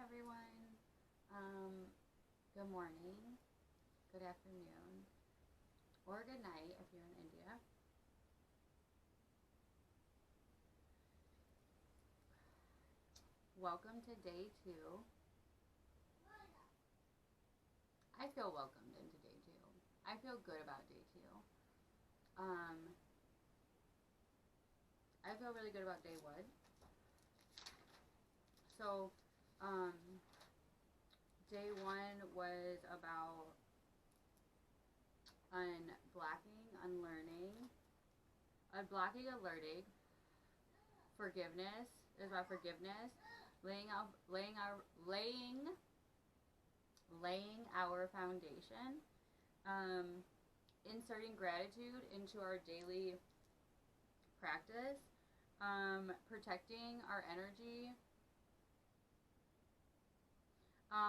everyone. Good morning, good afternoon, or good night if you're in India. Welcome to day 2. I feel welcomed into day 2. I feel good about day 2. I feel really good about day 1. So, day 1 was about unblocking, unlearning, unblocking, alerting. Forgiveness is about forgiveness, laying our foundation, inserting gratitude into our daily practice, protecting our energy.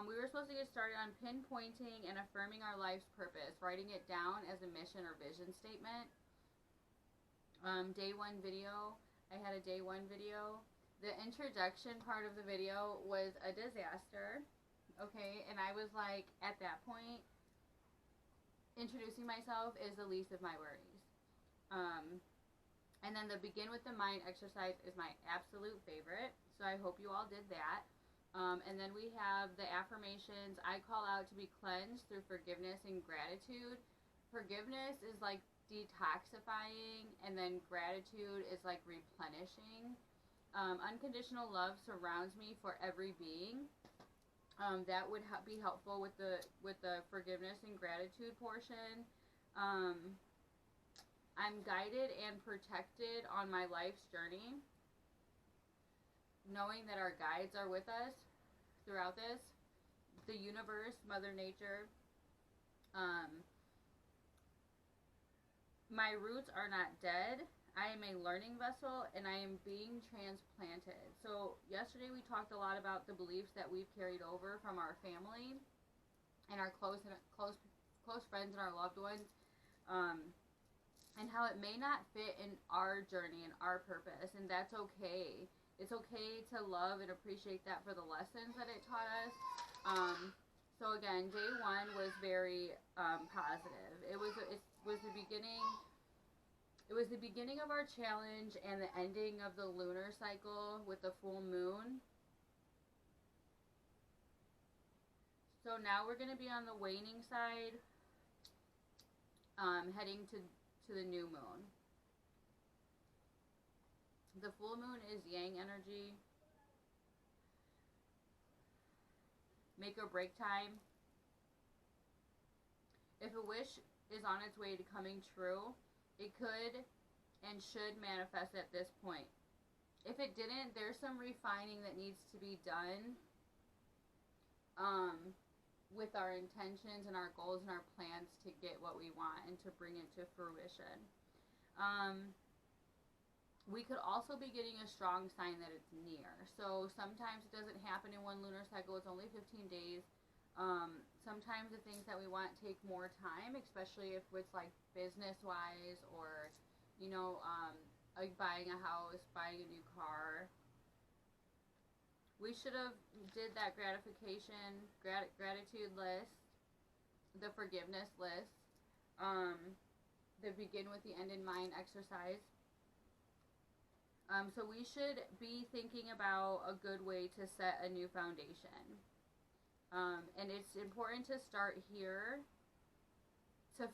We were supposed to get started on pinpointing and affirming our life's purpose, writing it down as a mission or vision statement. Day 1 video, I had a day 1 video. The introduction part of the video was a disaster, okay? And I was like, at that point, introducing myself is the least of my worries. And then the begin with the mind exercise is my absolute favorite, so I hope you all did that. And then we have the affirmations. I call out to be cleansed through forgiveness and gratitude. Forgiveness is like detoxifying, and then gratitude is like replenishing. Unconditional love surrounds me for every being. That would be helpful with the forgiveness and gratitude portion. I'm guided and protected on my life's journey, knowing that our guides are with us throughout this. The universe, Mother Nature. My roots are not dead. I am a learning vessel, and I am being transplanted. So yesterday we talked a lot about the beliefs that we've carried over from our family and our close friends and our loved ones, and how it may not fit in our journey and our purpose, and that's okay. It's okay to love and appreciate that for the lessons that it taught us. So again, day 1 was very positive. It was the beginning. It was the beginning of our challenge and the ending of the lunar cycle with the full moon. So now we're going to be on the waning side, heading to the new moon. The full moon is yang energy. Make or break time. If a wish is on its way to coming true, it could and should manifest at this point. If it didn't, there's some refining that needs to be done with our intentions and our goals and our plans to get what we want and to bring it to fruition. We could also be getting a strong sign that it's near. So sometimes it doesn't happen in one lunar cycle. It's only 15 days. Sometimes the things that we want take more time, especially if it's like business-wise or, you know, like buying a house, buying a new car. We should have did that gratification, gratitude list, the forgiveness list, the begin with the end in mind exercise. So we should be thinking about a good way to set a new foundation. And it's important to start here to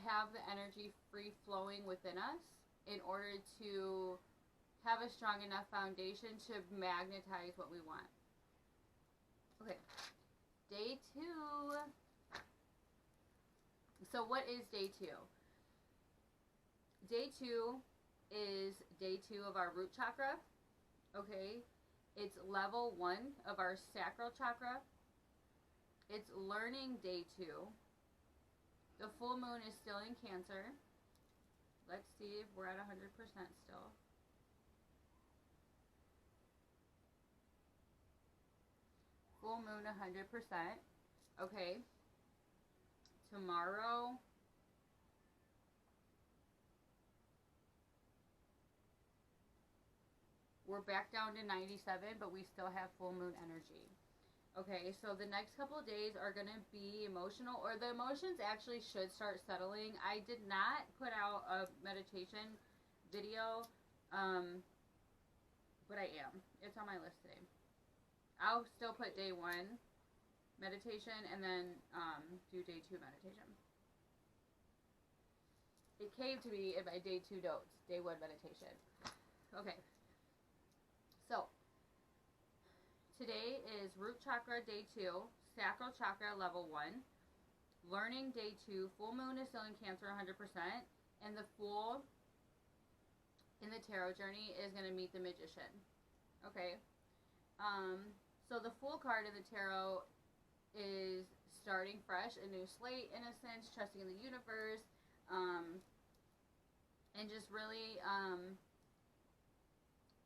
have the energy free flowing within us in order to have a strong enough foundation to magnetize what we want. Okay, day 2. So what is day 2? Day 2 is day 2 of our root chakra. Okay, it's level 1 of our sacral chakra. It's learning day 2. The full moon is still in Cancer. Let's see if we're at 100% still. Full moon 100%. Okay. Tomorrow we're back down to 97, but we still have full moon energy. Okay, so the next couple of days are going to be emotional, or the emotions actually should start settling. I did not put out a meditation video, but I am. It's on my list today. I'll still put day 1 meditation and then do day 2 meditation. It came to me in my day 2 notes, day 1 meditation. Okay, so today is root chakra day 2, sacral chakra level 1, learning day 2, full moon is still in Cancer 100%, and the Fool in the tarot journey is going to meet the Magician. Okay, so the Fool card in the tarot is starting fresh, a new slate in a sense, trusting in the universe, and just really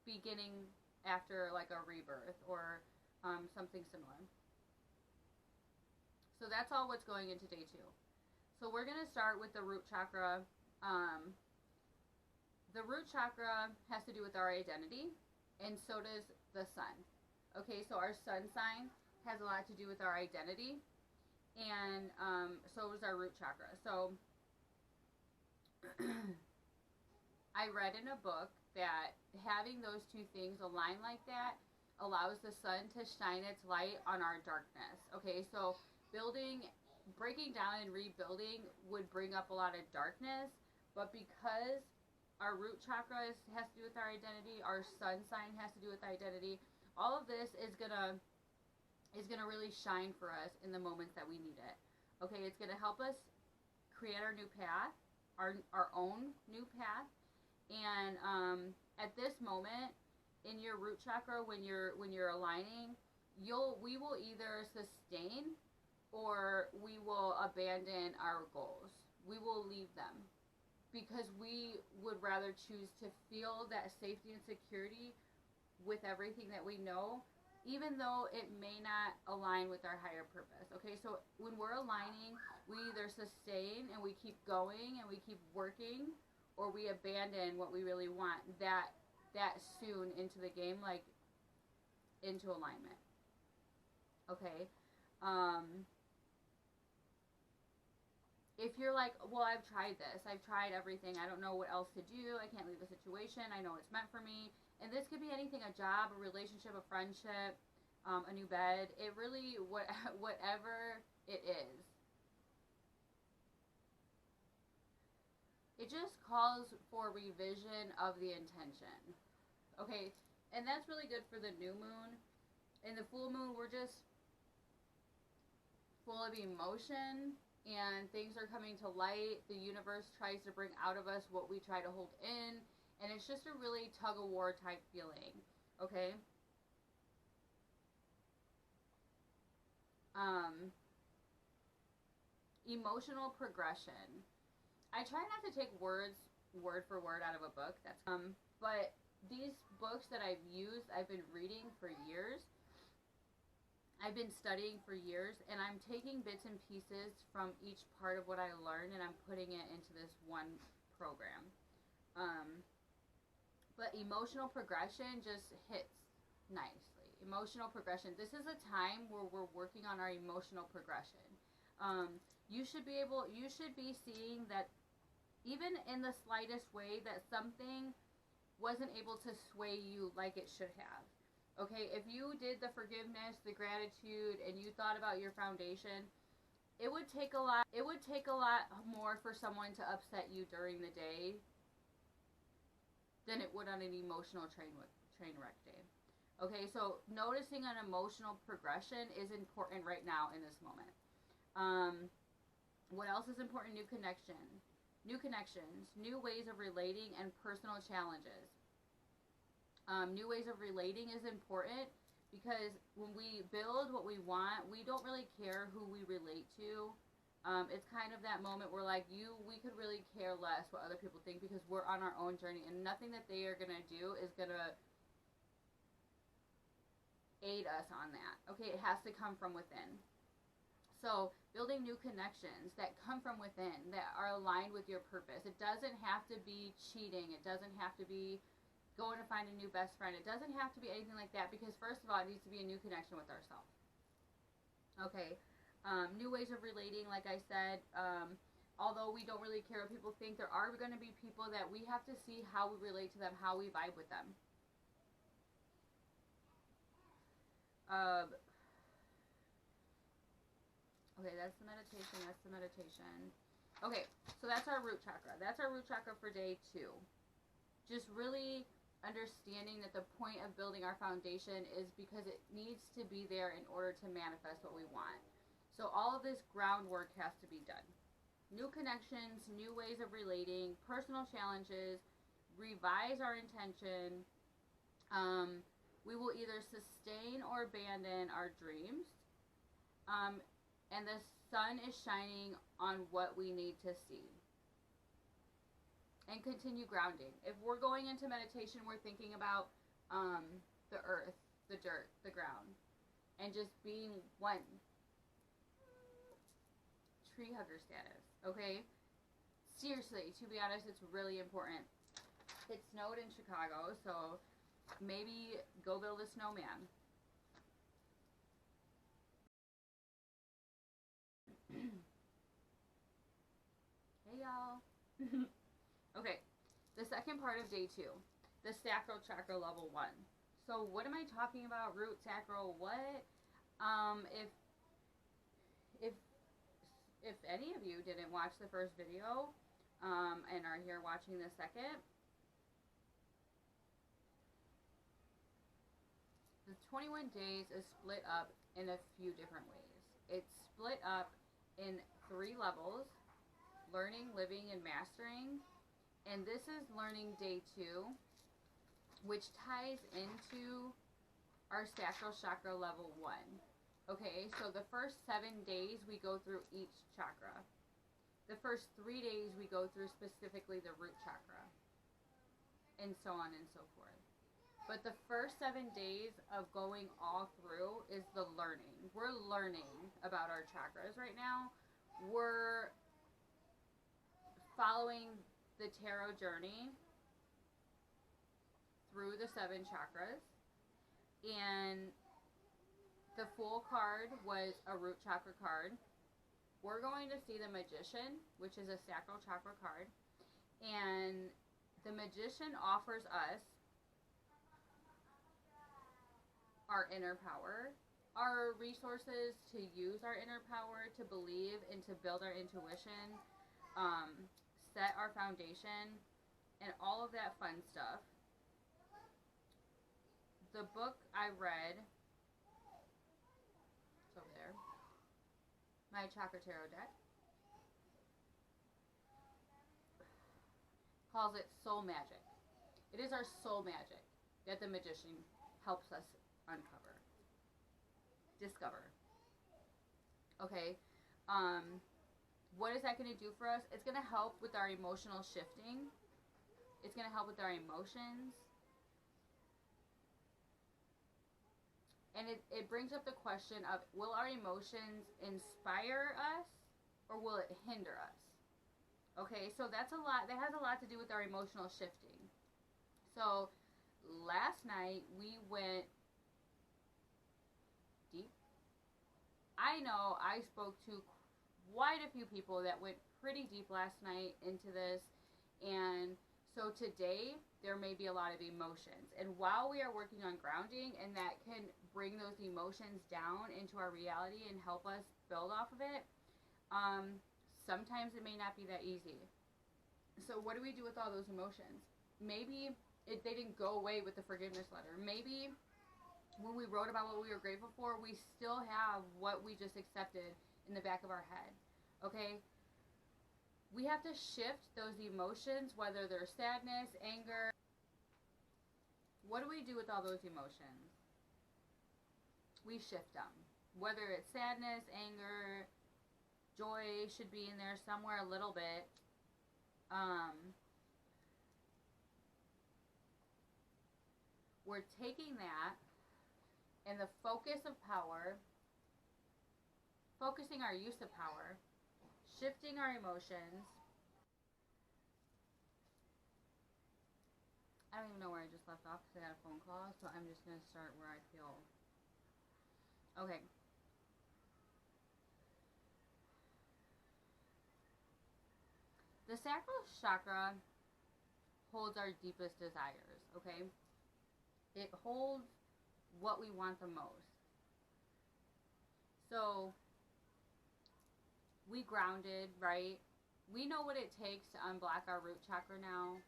beginning after like a rebirth or something similar. So that's all what's going into day 2. So we're going to start with the root chakra. The root chakra has to do with our identity, and so does the sun. Okay, so our sun sign has a lot to do with our identity, and so does our root chakra. So I read in a book that having those two things align like that allows the sun to shine its light on our darkness. Okay, so breaking down and rebuilding would bring up a lot of darkness, but because our root chakra has to do with our identity, our sun sign has to do with identity, all of this is gonna really shine for us in the moments that we need it. Okay, it's gonna help us create our new path, our own new path. And at this moment in your root chakra, when you're aligning, we will either sustain or we will abandon our goals. We will leave them because we would rather choose to feel that safety and security with everything that we know, even though it may not align with our higher purpose. Okay, so when we're aligning, we either sustain and we keep going and we keep working, or we abandon what we really want that soon into the game, like into alignment. Okay, if you're like, well, I've tried this, I've tried everything, I don't know what else to do, I can't leave the situation, I know it's meant for me, and this could be anything, a job, a relationship, a friendship, a new bed, it really, whatever it is. It just calls for revision of the intention. Okay, and that's really good for the new moon. In the full moon, we're just full of emotion and things are coming to light. The universe tries to bring out of us what we try to hold in, and it's just a really tug-of-war type feeling. Okay? Emotional progression. I try not to take words word for word out of a book. That's but these books that I've used, I've been reading for years. I've been studying for years, and I'm taking bits and pieces from each part of what I learned, and I'm putting it into this one program. But emotional progression just hits nicely. Emotional progression. This is a time where we're working on our emotional progression. You should be seeing that even in the slightest way that something wasn't able to sway you like it should have. Okay, if you did the forgiveness, the gratitude, and you thought about your foundation, it would take a lot more for someone to upset you during the day than it would on an emotional train wreck day. Okay, so noticing an emotional progression is important right now in this moment. What else is important? New connections, new ways of relating, and personal challenges. New ways of relating is important because when we build what we want, we don't really care who we relate to. It's kind of that moment where like we could really care less what other people think because we're on our own journey, and nothing that they are going to do is going to aid us on that. Okay, it has to come from within. So building new connections that come from within, that are aligned with your purpose. It doesn't have to be cheating. It doesn't have to be going to find a new best friend. It doesn't have to be anything like that because first of all, it needs to be a new connection with ourselves. Okay. New ways of relating, like I said. Although we don't really care what people think, there are going to be people that we have to see how we relate to them, how we vibe with them. Okay, that's the meditation. That's the meditation. Okay, so that's our root chakra. That's our root chakra for day 2. Just really understanding that the point of building our foundation is because it needs to be there in order to manifest what we want. So all of this groundwork has to be done. New connections, new ways of relating, personal challenges, revise our intention. We will either sustain or abandon our dreams. And the sun is shining on what we need to see. And continue grounding. If we're going into meditation, we're thinking about the earth, the dirt, the ground, and just being one. Tree hugger status, okay? Seriously, to be honest, it's really important. It snowed in Chicago, so maybe go build a snowman. Hey, y'all. Okay, the second part of day 2, the sacral chakra level 1. So what am I talking about? Root, sacral, what? If any of you didn't watch the first video and are here watching the second, the 21 days is split up in a few different ways. It's split up in 3 levels: learning, living, and mastering. And this is learning day 2, which ties into our sacral chakra level 1. Okay, so the first 7 days we go through each chakra. The first 3 days we go through specifically the root chakra, and so on and so forth. But the first 7 days of going all through is the learning. We're learning about our chakras right now. We're following the tarot journey through the 7 chakras, and the Fool card was a root chakra card. We're going to see the Magician, which is a sacral chakra card, and the Magician offers us our inner power, our resources to use our inner power, to believe and to build our intuition, set our foundation, and all of that fun stuff. The book I read, it's over there, my Chakra Tarot deck, calls it soul magic. It is our soul magic that the Magician helps us uncover, discover. Okay, what is that going to do for us? It's going to help with our emotional shifting. It's going to help with our emotions. And it brings up the question of, will our emotions inspire us or will it hinder us? Okay, so that's a lot. That has a lot to do with our emotional shifting. So last night we went deep. I know I spoke to quite a few people that went pretty deep last night into this, and so today there may be a lot of emotions, and while we are working on grounding, and that can bring those emotions down into our reality and help us build off of it, sometimes it may not be that easy. So what do we do with all those emotions? Maybe they didn't go away with the forgiveness letter. Maybe when we wrote about what we were grateful for, we still have what we just accepted in the back of our head. Okay? We have to shift those emotions, whether they're sadness, anger. What do we do with all those emotions? We shift them. Whether it's sadness, anger, joy should be in there somewhere a little bit. We're taking that and the focus of power, focusing our use of power, shifting our emotions. I don't even know where I just left off because I got a phone call, so I'm just going to start where I feel. Okay. The sacral chakra holds our deepest desires, okay? It holds what we want the most. So, we grounded, right? We know what it takes to unblock our root chakra now.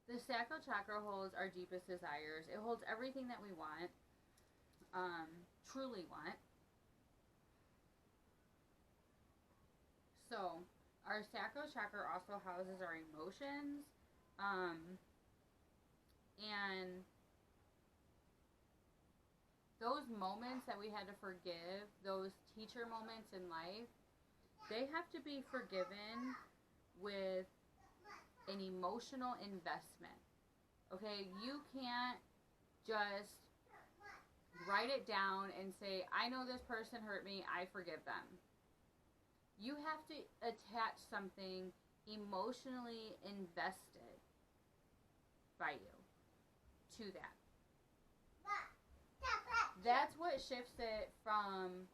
The sacral chakra holds our deepest desires. It holds everything that we want, truly want. So, our sacral chakra also houses our emotions, and those moments that we had to forgive, those teacher moments in life, they have to be forgiven with an emotional investment. Okay, you can't just write it down and say, I know this person hurt me, I forgive them. You have to attach something emotionally invested by you to that. That's what shifts it from.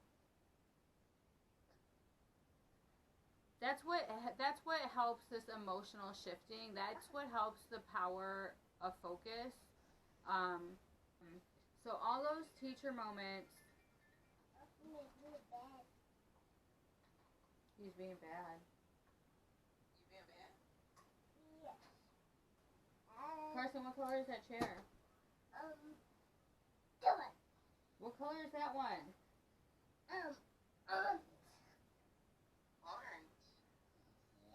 That's what helps this emotional shifting. That's what helps the power of focus. So all those teacher moments. He's being bad. You being bad? Yes. Carson, what color is that chair? Do it. What color is that one? Orange.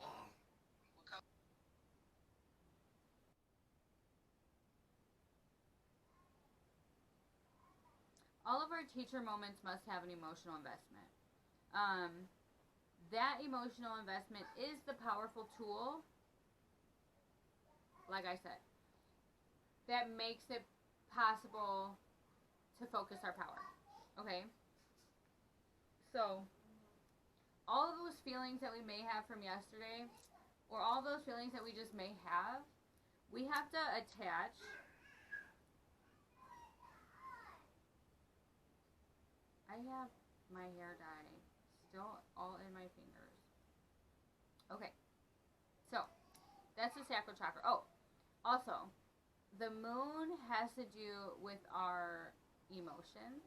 Yeah. What color? All of our teacher moments must have an emotional investment. That emotional investment is the powerful tool, like I said, that makes it possible to focus our power. Okay? So, all of those feelings that we may have from yesterday, or all those feelings that we just may have, we have to attach I have my hair dye still all in my fingers. Okay, so that's the sacral chakra. Oh, also, the moon has to do with our emotions,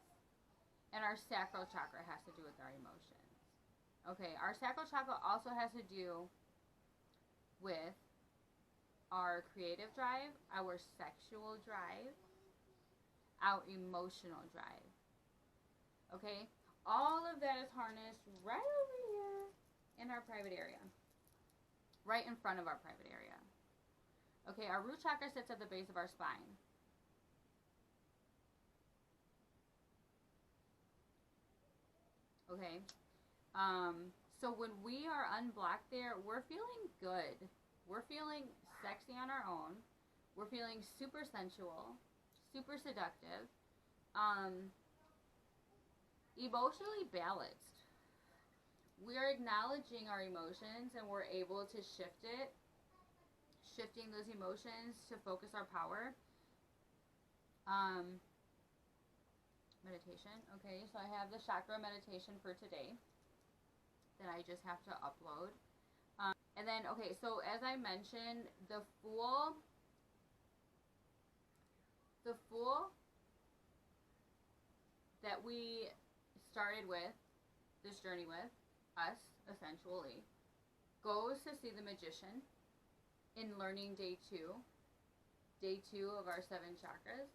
and our sacral chakra has to do with our emotions. Okay, our sacral chakra also has to do with our creative drive, our sexual drive, our emotional drive. Okay, all of that is harnessed right over here in our private area, right in front of our private area. Okay, our root chakra sits at the base of our spine. Okay, so when we are unblocked there, we're feeling good. We're feeling sexy on our own. We're feeling super sensual, super seductive. Emotionally balanced. We're acknowledging our emotions and we're able to shift it, shifting those emotions to focus our power. Meditation. Okay, so I have the chakra meditation for today that I just have to upload. And then, okay, so as I mentioned, the Fool that we started with, this journey with, us, essentially, goes to see the magician in learning day 2 of our 7 chakras.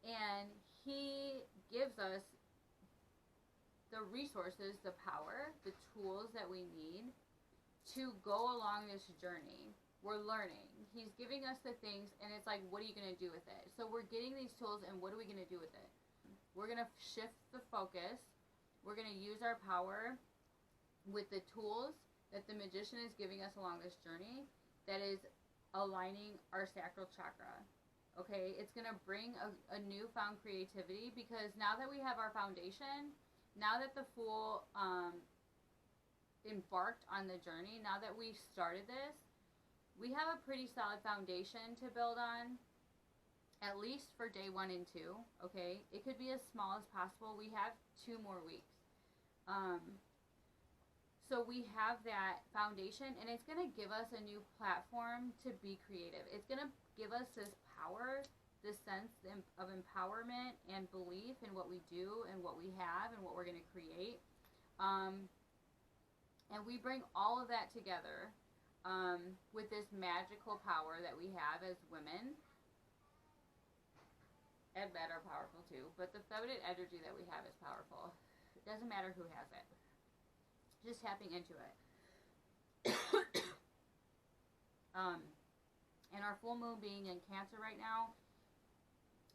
And he gives us the resources, the power, the tools that we need to go along this journey. We're learning. He's giving us the things, and it's like, what are you going to do with it? So we're getting these tools, and what are we going to do with it? We're going to shift the focus. We're going to use our power with the tools that the magician is giving us along this journey that is aligning our sacral chakra. Okay, it's going to bring a newfound creativity, because now that we have our foundation, now that the Fool embarked on the journey, now that we've started this, we have a pretty solid foundation to build on, at least for day 1 and 2, okay? It could be as small as possible. We have 2 more weeks. So we have that foundation, and it's going to give us a new platform to be creative. It's going to give us this power, this sense of empowerment and belief in what we do and what we have and what we're going to create. And we bring all of that together with this magical power that we have as women. And men are powerful too, but the feminine energy that we have is powerful. It doesn't matter who has it. Just tapping into it. And our full moon being in Cancer right now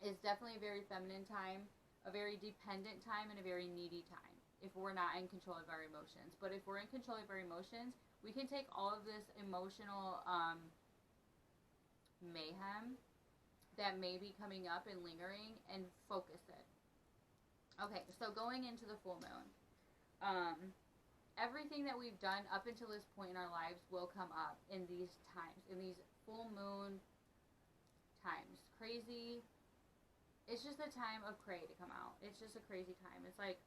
is definitely a very feminine time, a very dependent time, and a very needy time if we're not in control of our emotions. But if we're in control of our emotions, we can take all of this emotional mayhem that may be coming up and lingering and focus it. Okay, so going into the full moon, everything that we've done up until this point in our lives will come up in these times, in these full moon times. Crazy. It's just a time of cray to come out. It's just a crazy time. It's like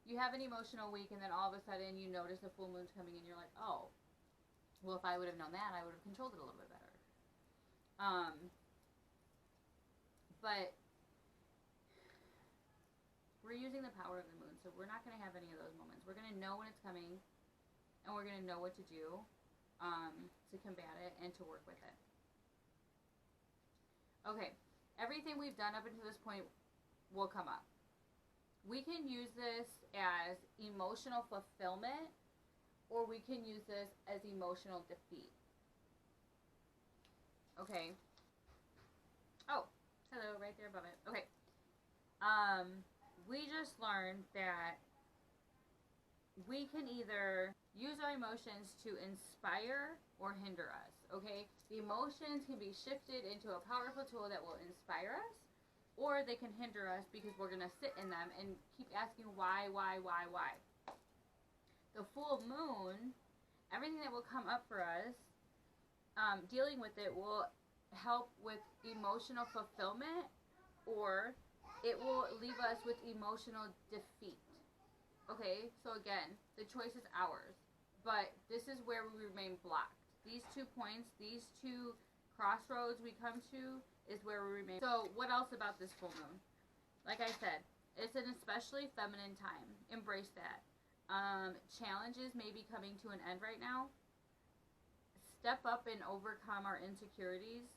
you have an emotional week, and then all of a sudden you notice the full moon's coming, and you're like, oh, well, if I would have known that, I would have controlled it a little bit better. But we're using the power of the moon, so we're not going to have any of those moments. We're going to know when it's coming, and we're going to know what to do to combat it and to work with it. Okay, everything we've done up until this point will come up. We can use this as emotional fulfillment, or we can use this as emotional defeat. Okay. Oh, hello, right there above it. Okay. We just learned that we can either use our emotions to inspire or hinder us, okay? The emotions can be shifted into a powerful tool that will inspire us, or they can hinder us because we're going to sit in them and keep asking why. The full moon, everything that will come up for us, dealing with it will help with emotional fulfillment, or it will leave us with emotional defeat. Okay, so again, the choice is ours, but this is where we remain blocked. These 2 points, these 2 crossroads we come to is where we remain. So what else about this full moon? Like I said, it's an especially feminine time. Embrace that. Challenges may be coming to an end right now. Step up and overcome our insecurities.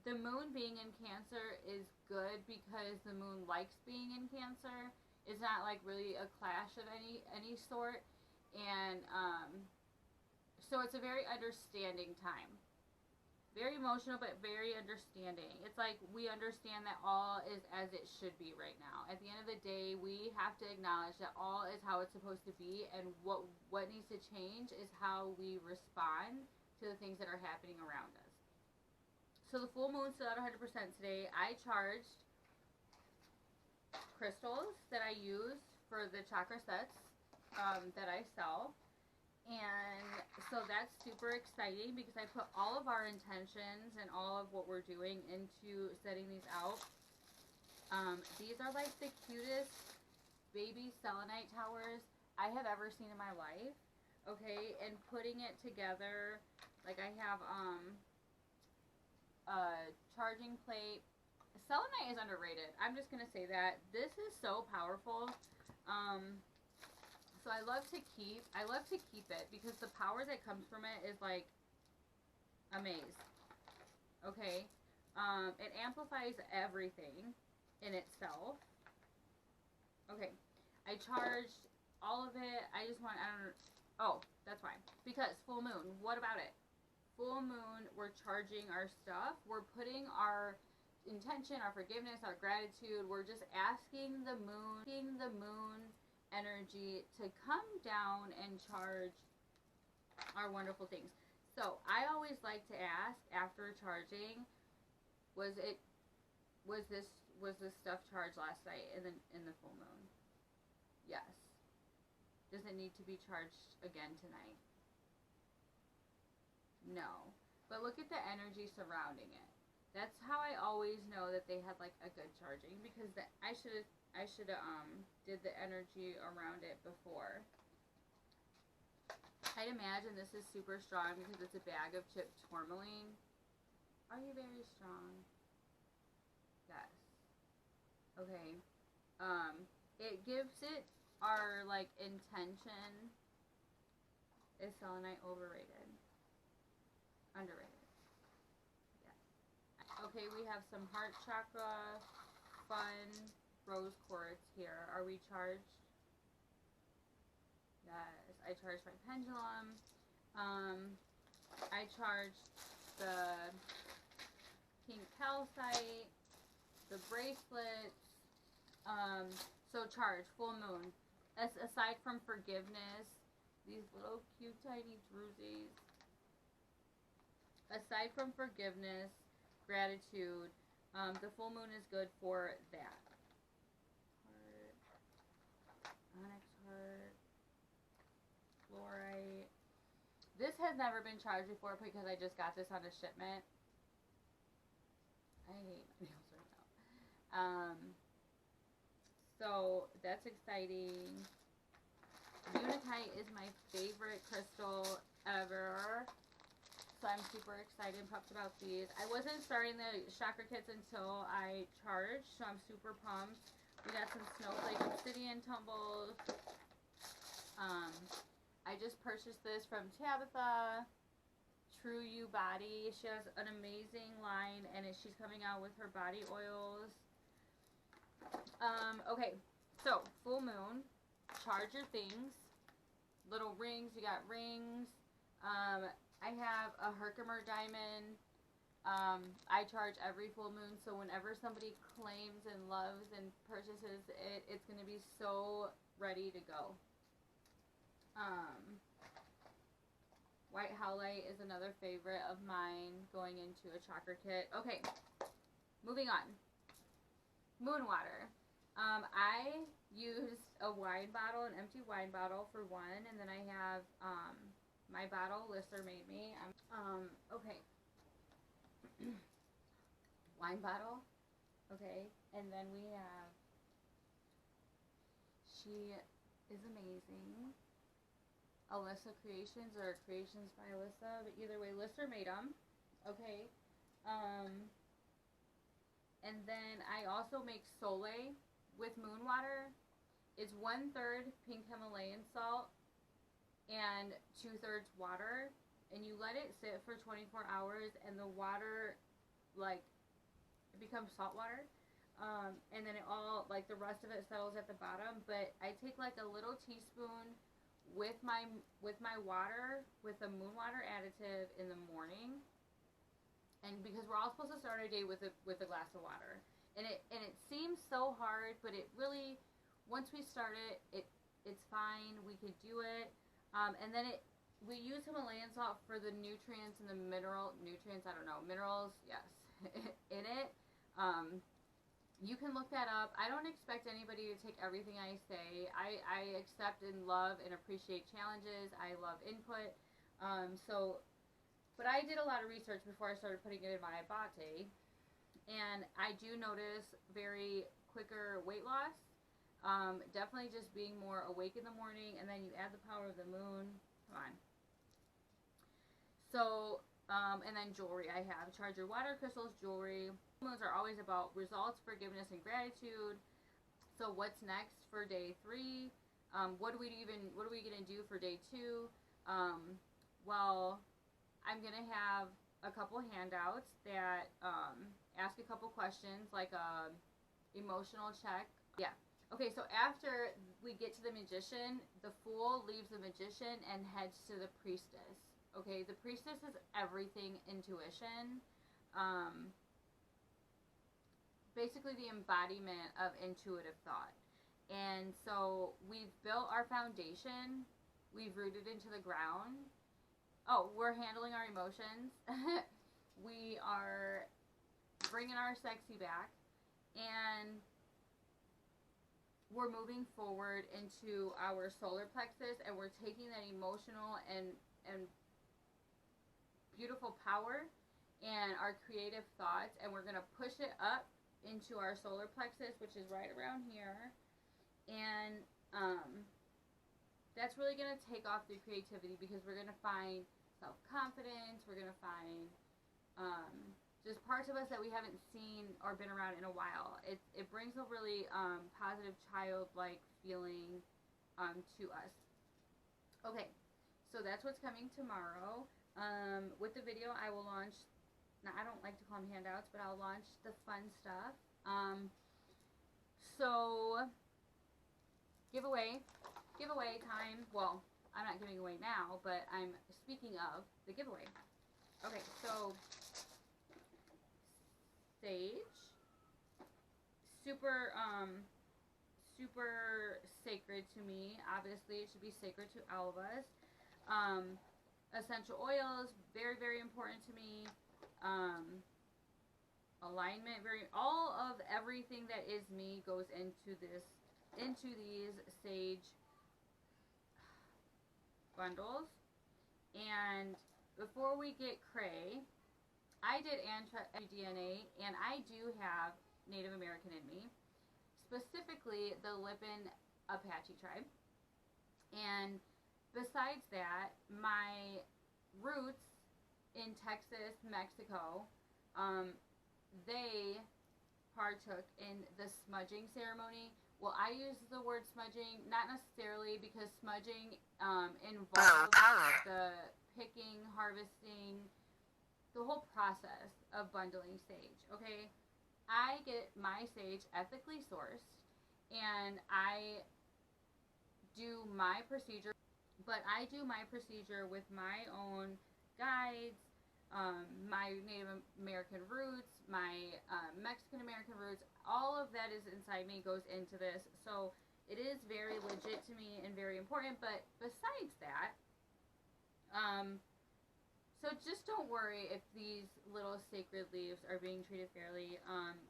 The moon being in Cancer is good because the moon likes being in Cancer. It's not like really a clash of any sort. And so it's a very understanding time. Very emotional, but very understanding. It's like we understand that all is as it should be right now. At the end of the day, we have to acknowledge that all is how it's supposed to be, and what needs to change is how we respond to the things that are happening around us. So the full moon's still at 100% today. I charged crystals that I use for the chakra sets that I sell. And so that's super exciting because I put all of our intentions and all of what we're doing into setting these out. These are like the cutest baby selenite towers I have ever seen in my life. Okay, and putting it together, like I have a charging plate. Selenite is underrated. I'm just gonna say that. This is so powerful. So I love to keep it because the power that comes from it is like amazing. Okay, it amplifies everything in itself. Okay, I charged all of it. Oh, that's fine. Because full moon, what about it? Full moon, we're charging our stuff. We're putting our intention, our forgiveness, our gratitude. We're just asking the moon's energy to come down and charge our wonderful things. So I always like to ask after charging, was this stuff charged last night in the full moon? Yes. Does it need to be charged again tonight? No. But look at the energy surrounding it. That's how I always know that they had like a good charging, because I should have did the energy around it before. I'd imagine this is super strong because it's a bag of chipped tourmaline. Are you very strong? Yes. Okay. It gives it our, like, intention. Is selenite overrated? Underrated. Yeah. Okay, we have some heart chakra, fun, rose quartz here. Are we charged? Yes. I charged my pendulum. I charged the pink calcite, the bracelets. So charge, full moon. Aside from forgiveness, these little cute tiny drusies. Aside from forgiveness, gratitude, the full moon is good for that. Heart, onyx heart, fluorite. This has never been charged before because I just got this on a shipment. I hate my nails right now. So that's exciting. Unitite is my favorite crystal ever. So I'm super excited and pumped about these. I wasn't starting the chakra kits until I charged, so I'm super pumped. We got some snowflake obsidian tumbles. I just purchased this from Tabitha. TruYou body. She has an amazing line, and she's coming out with her body oils. Okay, so full moon, charge your things. Little rings, you got rings. I have a Herkimer diamond. I charge every full moon, so whenever somebody claims and loves and purchases it, it's going to be so ready to go. White howlite is another favorite of mine going into a chakra kit. Okay, moving on. Moon water. I used a wine bottle, an empty wine bottle for one, and then I have my bottle lysser made me. Okay. Wine bottle. Okay, and then we have, she is amazing. Alyssa Creations, or Creations by Alyssa, but either way, lysser made them. Okay. And then I also make sole with moon water. It's 1/3 pink Himalayan salt and 2/3 water, and you let it sit for 24 hours, and the water, like, it becomes salt water, and then it all, like, the rest of it settles at the bottom. But I take like a little teaspoon with my water, with the moon water additive in the morning, and because we're all supposed to start our day with a glass of water, and it seems so hard, but it really, once we start it's fine. We could do it. And then we use Himalayan salt for the nutrients and the minerals, yes, in it. You can look that up. I don't expect anybody to take everything I say. I accept and love and appreciate challenges. I love input. But I did a lot of research before I started putting it in my latte, and I do notice very quicker weight loss. Definitely just being more awake in the morning, and then you add the power of the moon. Come on. So, and then jewelry I have. Charge your water crystals, jewelry. Moons are always about results, forgiveness, and gratitude. So what's next for day 3? What are we going to do for day 2? Well, I'm going to have a couple handouts that ask a couple questions, like a emotional check. Yeah. Okay, so after we get to the magician, the fool leaves the magician and heads to the priestess. Okay, the priestess is everything intuition. Basically the embodiment of intuitive thought. And so we've built our foundation. We've rooted into the ground. Oh, we're handling our emotions. We are bringing our sexy back. And we're moving forward into our solar plexus, and we're taking that emotional and beautiful power and our creative thoughts, and we're going to push it up into our solar plexus, which is right around here. And that's really going to take off through creativity, because we're going to find self-confidence. We're going to find just parts of us that we haven't seen or been around in a while. It brings a really positive childlike feeling to us. Okay, so that's what's coming tomorrow. With the video, I will launch, now I don't like to call them handouts, but I'll launch the fun stuff. So giveaway time. Well, I'm not giving away now, but I'm speaking of the giveaway. Okay, so sage, super sacred to me. Obviously, it should be sacred to all of us. Essential oils, very, very important to me. Alignment, all of everything that is me goes into these sage bundles. And before we get cray, I did DNA, and I do have Native American in me, specifically the Lipan Apache tribe. And besides that, my roots in Texas, Mexico, they partook in the smudging ceremony. Well, I use the word smudging, not necessarily, because smudging involves the picking, harvesting, the whole process of bundling sage, okay? I get my sage ethically sourced, and I do my procedure, but I do my procedure with my own guides, my Native American roots, my Mexican American roots. All of that is inside me, goes into this. So it is very legit to me and very important. But besides that, so just don't worry if these little sacred leaves are being treated fairly,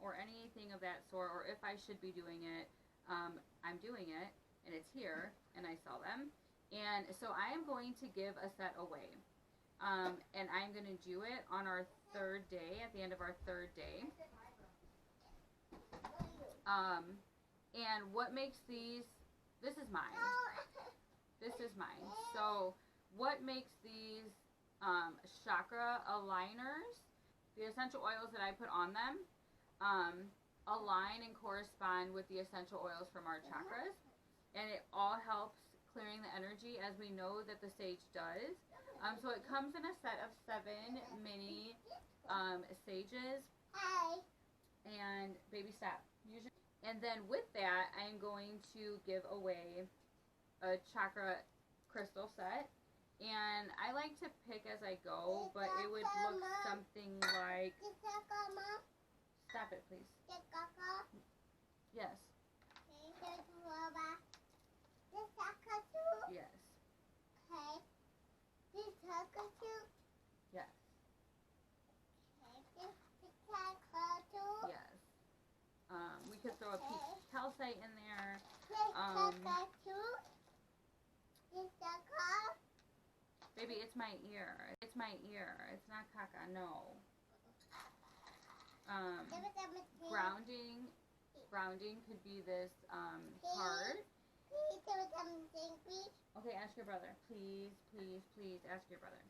or anything of that sort, or if I should be doing it. I'm doing it, and it's here, and I sell them. And so I am going to give a set away. And I'm going to do it on our third day, at the end of our third day. And what makes these, this is mine. This is mine. So what makes these chakra aligners, the essential oils that I put on them, align and correspond with the essential oils from our chakras. And it all helps clearing the energy, as we know that the sage does. So it comes in a set of 7 mini sages. And baby, stop. And then with that, I'm going to give away a chakra crystal set. And I like to pick as I go, but it would look something like... Stop it, please. Yes. Yes. Yes. Yes. We could throw a peach calcite in there. Baby, it's my ear. It's my ear. It's not caca. No. Grounding could be this card. Okay, ask your brother. Please, please, please ask your brother.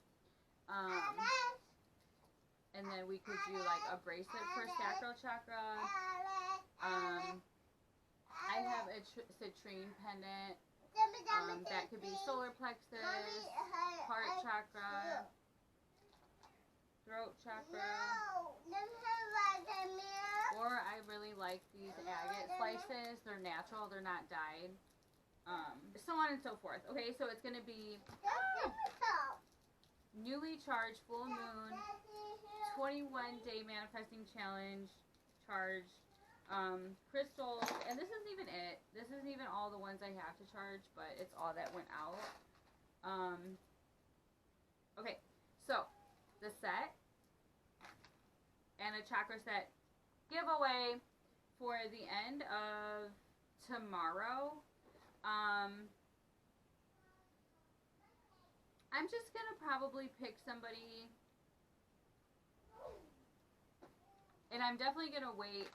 And then we could do like a bracelet for sacral chakra. I have a citrine pendant. That could be solar plexus, heart chakra, throat chakra. Or I really like these agate slices. They're natural. They're not dyed. So on and so forth. Okay, so it's going to be newly charged full moon, 21-day manifesting challenge, charge, crystals, and this isn't even it. This isn't even all the ones I have to charge, but it's all that went out. Okay, so the set and a chakra set giveaway for the end of tomorrow. I'm just gonna probably pick somebody And I'm definitely going to wait,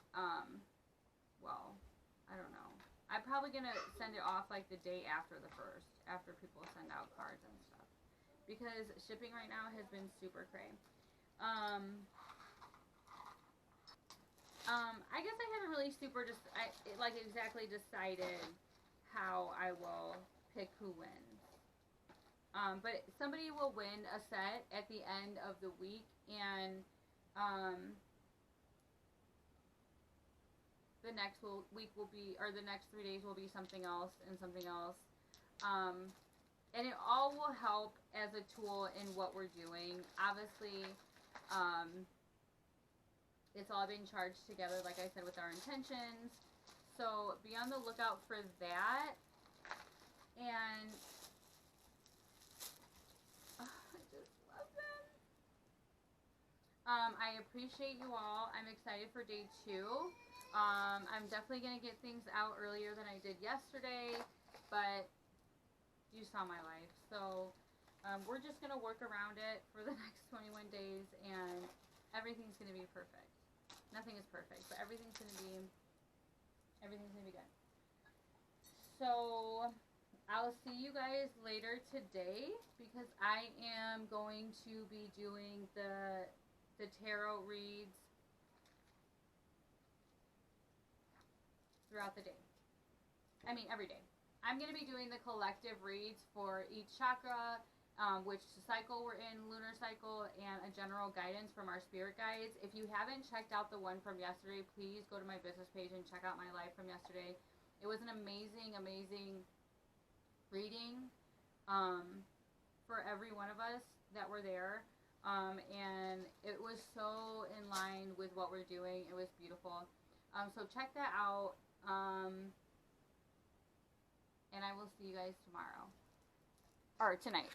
well, I don't know. I'm probably going to send it off like the day after the 1st, after people send out cards and stuff. Because shipping right now has been super cray. I guess I haven't really exactly decided how I will pick who wins. But somebody will win a set at the end of the week, and the next week will be, or the next 3 days will be something else and something else. And it all will help as a tool in what we're doing. Obviously, it's all being charged together, like I said, with our intentions. So be on the lookout for that. And I just love them. I appreciate you all. I'm excited for day 2. I'm definitely going to get things out earlier than I did yesterday, but you saw my life. So we're just going to work around it for the next 21 days, and everything's going to be perfect. Nothing is perfect, but everything's going to be good. So I'll see you guys later today, because I am going to be doing the tarot reads throughout the day. I mean, every day. I'm going to be doing the collective reads for each chakra, which cycle we're in, lunar cycle, and a general guidance from our spirit guides. If you haven't checked out the one from yesterday, please go to my business page and check out my live from yesterday. It was an amazing, amazing reading for every one of us that were there. And it was so in line with what we're doing. It was beautiful. So check that out. And I will see you guys tomorrow. Or tonight.